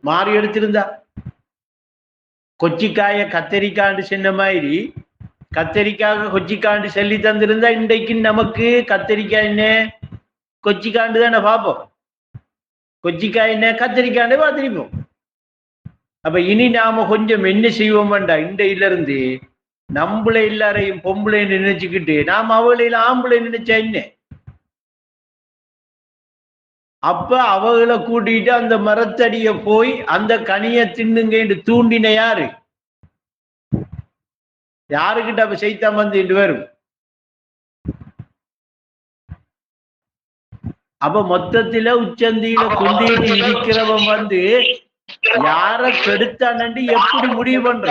மாறி எடுத்திருந்தா கொச்சிக்காய கத்தரிக்காண்டு சொன்ன மாதிரி கத்தரிக்காக கொச்சிக்காண்டு சொல்லி தந்திருந்தா இன்றைக்கு நமக்கு கத்தரிக்காய் என்ன கொச்சிக்காண்டு தானே பார்ப்போம். கொச்சிக்காய் என்ன கத்தரிக்காண்டே பார்த்திருப்போம். அப்ப இனி நாம கொஞ்சம் என்ன செய்வோம்டா, இண்டையில இருந்து நம்மளை எல்லாரையும் பொம்பளை நினைச்சுக்கிட்டு நாம அவளையில ஆம்பளை நினைச்சா என்ன, அப்ப அவளை கூட்டிட்டு அந்த மரத்தடிய போய் அந்த கனிய தின்னுங்க தூண்டின யாரு? யாருக்கிட்ட அப்ப சைத்தான் வந்து வரும்? அப்ப மொத்தத்துல உச்சந்தியில குந்திட்டு இருக்கிறவன் வந்து யார கெடுத்தானு எப்படி முடிவு பண்ற?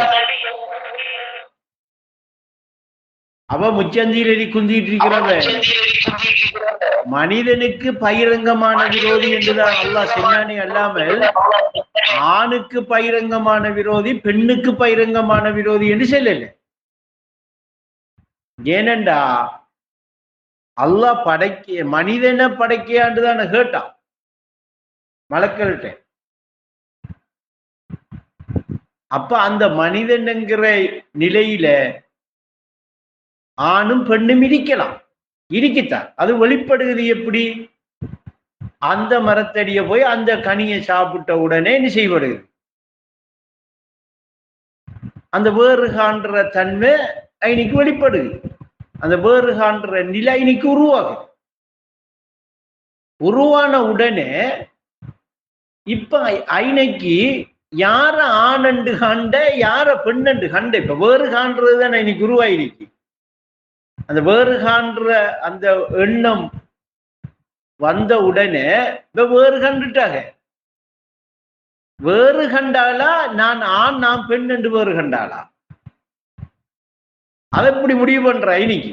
அவ முச்சந்தியில குந்திட்டு இருக்கிறவன் மனிதனுக்கு பகிரங்கமான விரோதி என்றுதான் அல்லாஹ் சொன்னானே அல்லாமல் ஆணுக்கு பகிரங்கமான விரோதி பெண்ணுக்கு பகிரங்கமான விரோதி என்று சொல்லல. ஏனண்டா அல்லாஹ் படைக்க மனிதனை படைக்கையாண்டுதான் கேட்டான் மலக்கள்கிட்ட. அப்ப அந்த மனிதன் என்கிற நிலையில ஆணும் பெண்ணும் இருக்கத்தான். அது வெளிப்படுகிறது எப்படி? அந்த மரத்தடிய போய் அந்த கனியை சாப்பிட்ட உடனே என்ன செய்யப்படுகிறது? அந்த வேறு காண்ற தன்மை இன்னைக்கு வெளிப்படுது. அந்த வேறு காண்ற நிலை இன்னைக்கு உருவான உடனே இப்ப ஐனைக்கு யார ஆணண்டு கண்ட யார பெண்ணண்டு கண்ட இப்ப வேறு காண்றதுதான் இன்னைக்கு உருவாயிருக்கு. அந்த வேறு காண்ற அந்த எண்ணம் வந்த உடனே வேறு கண்டுட்டாங்க. வேறு கண்டாளா நான் ஆண் நாம் பெண் என்று வேறு கண்டாளா? அதை எப்படி முடிவு பண்ற? இன்னைக்கு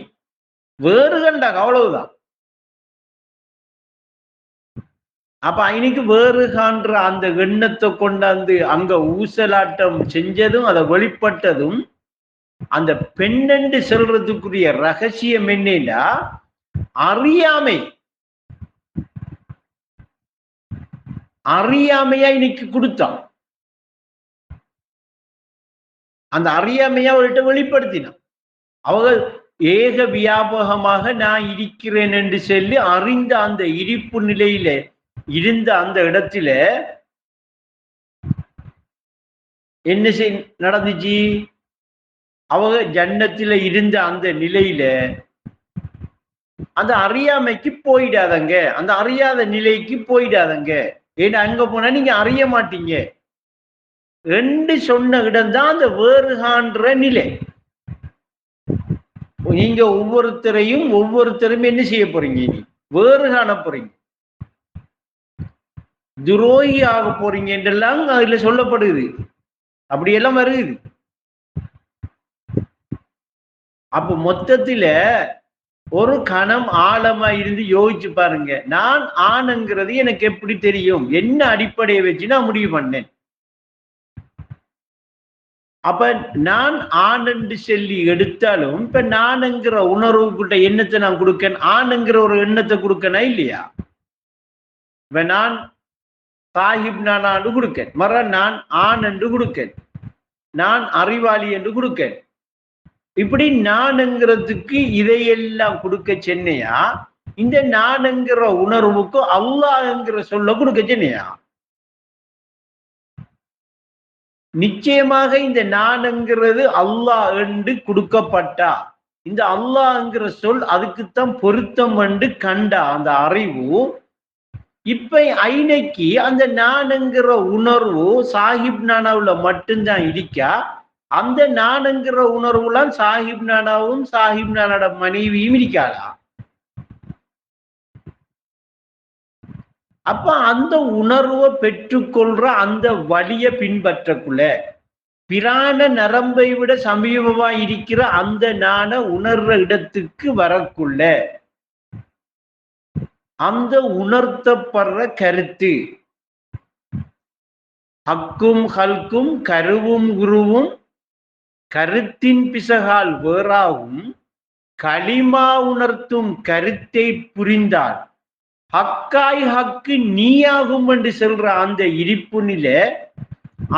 வேறு கண்டாங்க, அவ்வளவுதான். அப்ப இன்னைக்கு வேறு காண்ற அந்த எண்ணத்தை கொண்டாந்து அங்க ஊசலாட்டம் செஞ்சதும் அதை வெளிப்பட்டதும் அந்த பெண்ணென்று சொல்றதுக்குரிய ரகசியம் என்னன்னா அறியாமையா இன்னைக்கு கொடுத்தான். அந்த அறியாமையா அவர்கிட்ட வெளிப்படுத்தினான். அவர்கள் ஏக வியாபகமாக நான் இருக்கிறேன் என்று சொல்லி அறிந்த அந்த இருப்பு நிலையில இருந்த அந்த இடத்துல என்ன நடந்துச்சு? அவங்க ஜன்னத்துல இருந்த அந்த நிலையில அந்த அறியாமைக்கு போயிடாதங்க, அந்த அறியாத நிலைக்கு போயிடாதங்க. ஏன்னா அங்க போனா நீங்க அறிய மாட்டீங்க என்று சொன்ன இடம்தான் அந்த வேறு காண்ற நிலை. நீங்க ஒவ்வொருத்தரும் என்ன செய்ய போறீங்க? நீ வேறு காண போறீங்க, துரோகி ஆக போறீங்க என்றெல்லாம் அதுல சொல்லப்படுது. அப்படியெல்லாம் வருது. அப்ப மொத்தத்துல ஒரு கணம் ஆழமா இருந்து யோசிச்சு பாருங்க. நான் ஆணுங்கிறது எனக்கு எப்படி தெரியும்? என்ன அடிப்படையை வச்சு நான் முடிவு பண்ணேன்? அப்ப நான் ஆண் என்று சொல்லி எடுத்தாலும் இப்ப நானுங்கிற உணர்வுக்கிட்ட எண்ணத்தை நான் கொடுக்கேன், ஆணுங்கிற ஒரு எண்ணத்தை கொடுக்கனா இல்லையா? இப்ப நான் சாஹிப் நானாண்டு கொடுக்கேன், மற நான் ஆண் என்று கொடுக்கேன், நான் அறிவாளி என்று கொடுக்கேன். இப்படி நானுங்கிறதுக்கு இதையெல்லாம் கொடுக்க சென்னையா? இந்த நானுங்கிற உணர்வுக்கு அல்லாஹ்ங்கிற சொல்ல கொடுக்க சென்னையா? நிச்சயமாக இந்த நானுங்கிறது அல்லாஹ் என்று கொடுக்கப்பட்டா இந்த அல்லாஹ்ங்கிற சொல் அதுக்குத்தான் பொருத்தம் என்று கண்டா அந்த அறிவு. இப்ப ஐனைக்கு அந்த நானுங்கிற உணர்வு சாஹிப் நானாவுல மட்டும்தான் இருக்கா? அந்த நானுங்கிற உணர்வுலாம் சாஹிப் நானாவும் சாஹிப் நானோட மனைவியும் இருக்காளா? அப்ப அந்த உணர்வை பெற்றுக்கொள்ற அந்த வழியை பின்பற்றக்குள்ள பிராண நரம்பை விட சமீபமா இருக்கிற அந்த நான உணர்ற இடத்துக்கு வரக்குள்ள அந்த உணர்த்தப்படுற கருத்து ஹக்கும் ஹல்கும் கருவும் குருவும் கருத்தின் பிசகால் வேறாகும் களிமா உணர்த்தும் கருத்தை புரிந்தால் ஹக்காய் ஹக்கு நீயாகும் என்று சொல்ற அந்த இருப்பு நிலை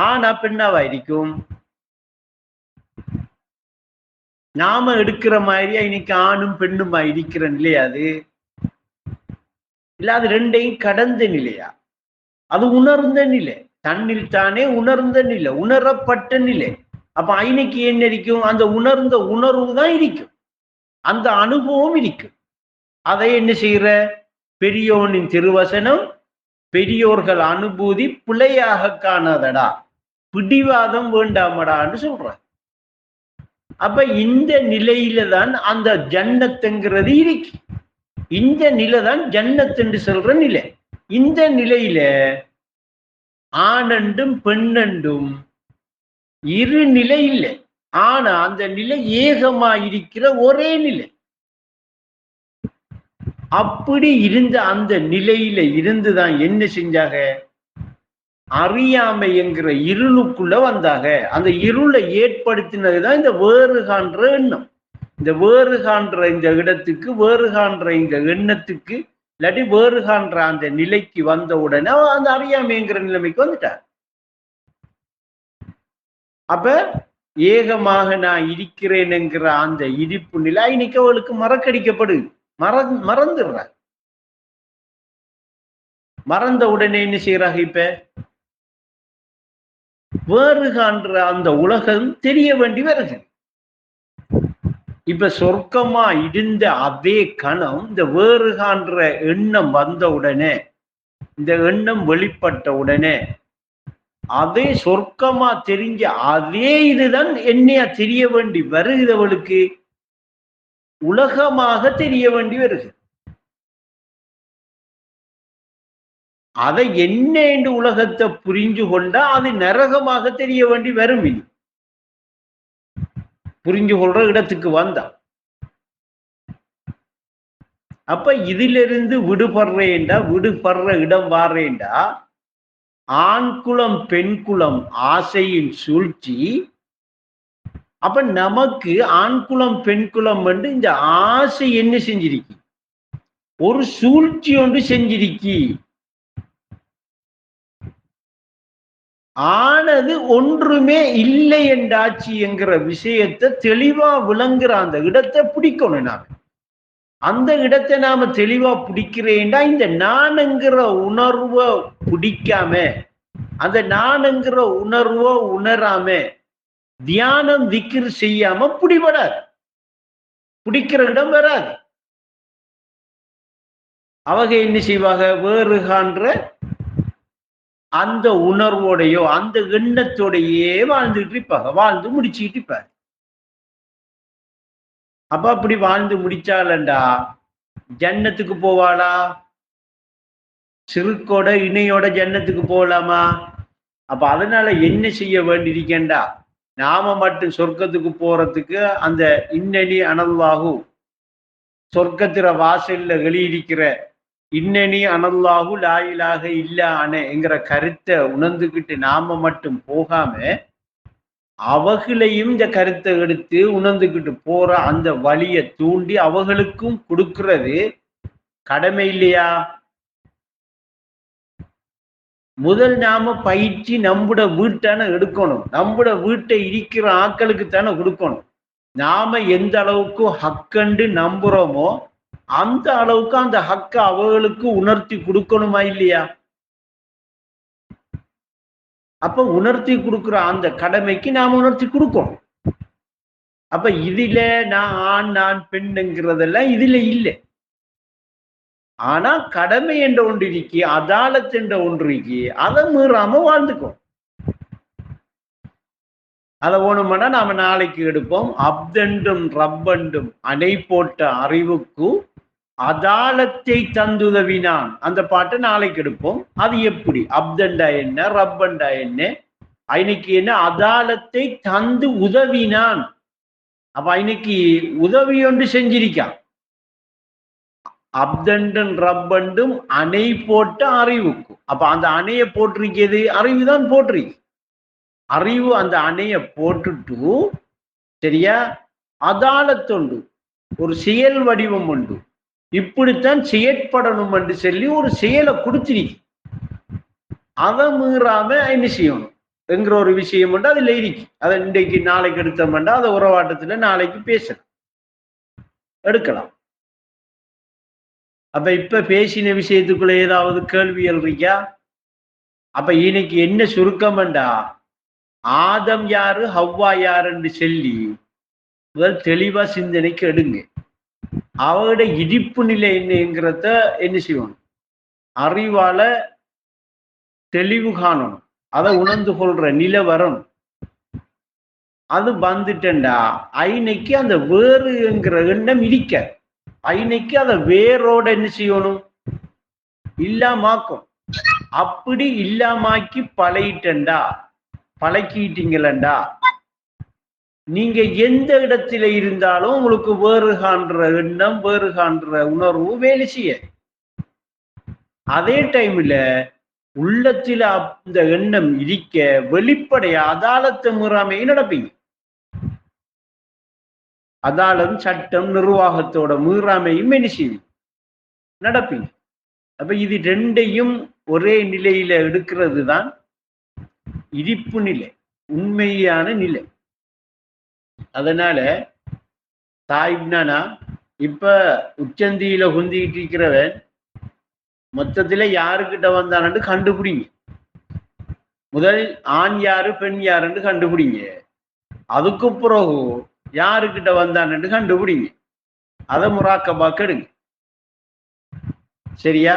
ஆனா பெண்ணாவா இருக்கும்? நாம எடுக்கிற மாதிரியா இன்னைக்கு ஆணும் பெண்ணுமா இருக்கிற நிலையா அது? இல்ல அது ரெண்டையும் கடந்த நிலையா? அது உணர்ந்த நிலை, தன்னில் தானே உணர்ந்த நிலை, உணரப்பட்ட நிலை. அப்ப ஐனைக்கு என்ன இருக்கும்? அந்த உணர்ந்த உணர்வு தான் இருக்கும், அந்த அனுபவம் இருக்கும். அதை என்ன செய்யற? பெரியோனின் திருவசனம், பெரியோர்கள் அனுபூதி பிழையாக காணாதடா, பிடிவாதம் வேண்டாமடான்னு சொல்ற. அப்ப இந்த நிலையில தான் அந்த ஜன்னத்துங்கிறது இருக்கு. இந்த நிலை தான் ஜன்னத் என்று சொல்ற நிலை. இந்த நிலையில ஆணண்டும் பெண்ணண்டும் இரு நிலை இல்லை. ஆனா அந்த நிலை ஏகமா இருக்கிற ஒரே நிலை. அப்படி இருந்த அந்த நிலையில இருந்துதான் என்ன செஞ்சாங்க? அறியாமை என்கிற இருளுக்குள்ள வந்தாங்க. அந்த இருளை ஏற்படுத்தினதுதான் இந்த வேறு காண்ற எண்ணம். இந்த வேறு காண்ற இந்த இடத்துக்கு, வேறு காண்ற இந்த எண்ணத்துக்கு, இல்லாட்டி வேறு காண்ற அந்த நிலைக்கு வந்த உடனே அந்த அறியாமைங்கிற நிலைமைக்கு வந்துட்டார். அப்ப ஏகமாக நான் இருக்கிறேன் என்கிற அந்த இருப்பு நிலை இன்னைக்கு அவளுக்கு மறக்கடிக்கப்படுது. மறந்துடுற. மறந்த உடனே என்ன செய்யறாங்க? இப்ப வேறு காண்ற அந்த உலகம் தெரிய வேண்டி வருது. இப்ப சொர்க்கமா இருந்த அதே கணம் இந்த வேறு காண்ற எண்ணம் வந்த உடனே, இந்த எண்ணம் வெளிப்பட்ட உடனே, அதே சொர்க்கமா தெரிஞ்ச அதே இதுதான் என்னையா தெரிய வேண்டி வருகிறவளுக்கு உலகமாக தெரிய வேண்டி வருது. அதை என்ன என்று உலகத்தை புரிஞ்சு கொண்டா அது நரகமாக தெரிய வேண்டி வரும். புரிஞ்சு கொள்ற இடத்துக்கு வந்தா. அப்ப இதிலிருந்து விடுபடுறேன்டா, விடுபடுற இடம் வாரேண்டா, ஆண் குலம் பெண் குலம் ஆசையின் சூழ்ச்சி. அப்ப நமக்கு ஆண் குலம் பெண் குலம் வந்து இந்த ஆசை என்ன செஞ்சிருக்கி? ஒரு சூழ்ச்சி ஒன்று செஞ்சிருக்கி. ஆனது ஒன்றுமே இல்லை என்றாச்சு என்கிற விஷயத்தை தெளிவா விளங்குற அந்த இடத்தை பிடிக்கணும். நாம அந்த இடத்தை நாம தெளிவா பிடிக்கிறேன்டா, இந்த நானுங்கிற உணர்வை பிடிக்காம, அந்த நானுங்கிற உணர்வை உணராம, தியானம் திக்ர் செய்யாம பிடிபடாது, பிடிக்கிற இடம் வராது. அவங்க என்ன செய்வாங்க? வேறு காண்ற அந்த உணர்வோடையோ அந்த எண்ணத்தோடையே வாழ்ந்துட்டு இருப்பாங்க, வாழ்ந்து முடிச்சுட்டு இருப்பாரு. அப்ப அப்படி வாழ்ந்து முடிச்சாலண்டா ஜன்னத்துக்கு போவாளா? சிறுக்கோட இணையோட ஜன்னத்துக்கு போகலாமா? அப்ப அதனால என்ன செய்ய வேண்டியிருக்கேன்டா, நாம மட்டும் சொர்க்கத்துக்கு போறதுக்கு அந்த இன்னனி அனல்லாஹு, சொர்க்கத்திர வாசல்ல வெளியிருக்கிற இன்னனி அனல்லாஹு லா இலாஹ இல்லா அன என்கிற கருத்தை உணர்ந்துகிட்டு நாம மட்டும் போகாம அவர்களையும் இந்த கருத்தை எடுத்து உணர்ந்துகிட்டு போற அந்த வழியை தூண்டி அவர்களுக்கும் கொடுக்கிறது கடமை இல்லையா? முதல் நாம பயிற்சி நம்முட வீட்டான எடுக்கணும். நம்முட வீட்டை இருக்கிற ஆட்களுக்கு தானே கொடுக்கணும். நாம எந்த அளவுக்கு ஹக்கண்டு நம்புறோமோ அந்த அளவுக்கு அந்த ஹக்க அவர்களுக்கு உணர்த்தி கொடுக்கணுமா இல்லையா? அப்ப உணர்த்தி கொடுக்குற அந்த கடமைக்கு நாம உணர்த்தி கொடுக்கணும். அப்ப இதுல நான் ஆண் நான் பெண்ணுங்கிறதெல்லாம் இதுல இல்லை. ஆனா கடமை என்ற ஒன்று இருக்கி, அதாலத் என்ற ஒன்று இருக்கி, அதை மீறாம வாழ்ந்துக்கும். அதை வேணுமானா நாம நாளைக்கு எடுப்போம். அப்தென்றும் ரப்பண்டும் அணை போட்ட அறிவுக்கு அதாலத்தை தந்துதவினான், அந்த பாட்டை நாளைக்கு எடுப்போம். அது எப்படி? அப்தண்டா என்ன, ரப்பண்டா என்ன, இன்னைக்கு என்ன? அதாலத்தை தந்து உதவினான். அப்ப இன்னைக்கு உதவி ஒன்று செஞ்சிருக்கான். அப்தண்டன் ரப்பண்டும் அணை போட்ட அறிவுக்கு. அப்ப அந்த அணையை போட்டிருக்கிறது அறிவுதான் போட்டிருக்கு. அறிவு அந்த அணையை போட்டுட்டு சரியா அதாலத்தொண்டு ஒரு செயல் வடிவம் உண்டு. இப்படித்தான் செயற்படணும் என்று சொல்லி ஒரு செயலை கொடுத்திருக்கு. அதை மீறாம என்ன செய்யணும் என்கிற ஒரு விஷயம் உண்டு அதுல இருக்கு. அதை இன்றைக்கு நாளைக்கு எடுத்தோம்னா அதை உறவாட்டத்துல நாளைக்கு பேசலாம், எடுக்கலாம். அப்ப இப்ப பேசின விஷயத்துக்குள்ள ஏதாவது கேள்விகள் இருக்கா? அப்ப இன்னைக்கு என்ன சுருக்கம்டா, ஆதம் யாரு ஹவ்வா யாருன்னு சொல்லி முதல் தெளிவா சிந்தனைக்கு எடுங்க. அவரோட இடிப்பு நிலை என்னங்கிறத என்ன செய்யணும், அறிவால தெளிவு காணணும், அதை உணர்ந்து கொள்ற நிலை வரணும். அது வந்துட்டா ஐனைக்கு அந்த வேறுங்கிற எண்ணம் இடிக்க, ஐனைக்கு அதை வேரோட என்ன செய்யணும், இல்லாமாக்கும். அப்படி இல்லாமாக்கி பழகிட்டா பழக்கிட்டீங்களா, நீங்க எந்த இடத்துல இருந்தாலும் உங்களுக்கு வேறு காண்ற எண்ணம் வேறு காண்ற உணர்வு வேலை செய்ய. அதே டைம்ல உள்ளத்துல அந்த எண்ணம் இருக்க வெளிப்படைய அதாலத்தை மீறாமை நடப்பீங்க. அதாலம் சட்டம் நிர்வாகத்தோட மீறாமையும் என்ன செய்வீங்க, நடப்பீங்க. அப்ப இது ரெண்டையும் ஒரே நிலையில எடுக்கிறது தான் இடிப்பு நிலை, உண்மையான நிலை. அதனால தாய்னா இப்ப உச்சந்தியில குந்திக்கிட்டு இருக்கிறவன் மொத்தத்துல யாருக்கிட்ட வந்தான்னு கண்டுபிடிங்க. முதல் ஆண் யாரு பெண் யாருன்னு கண்டுபிடிங்க. அதுக்கு பிறகு யாருக்கிட்ட வந்தான்னு கண்டுபிடிங்க. அதை முராக்கபா கெடுங்க. சரியா?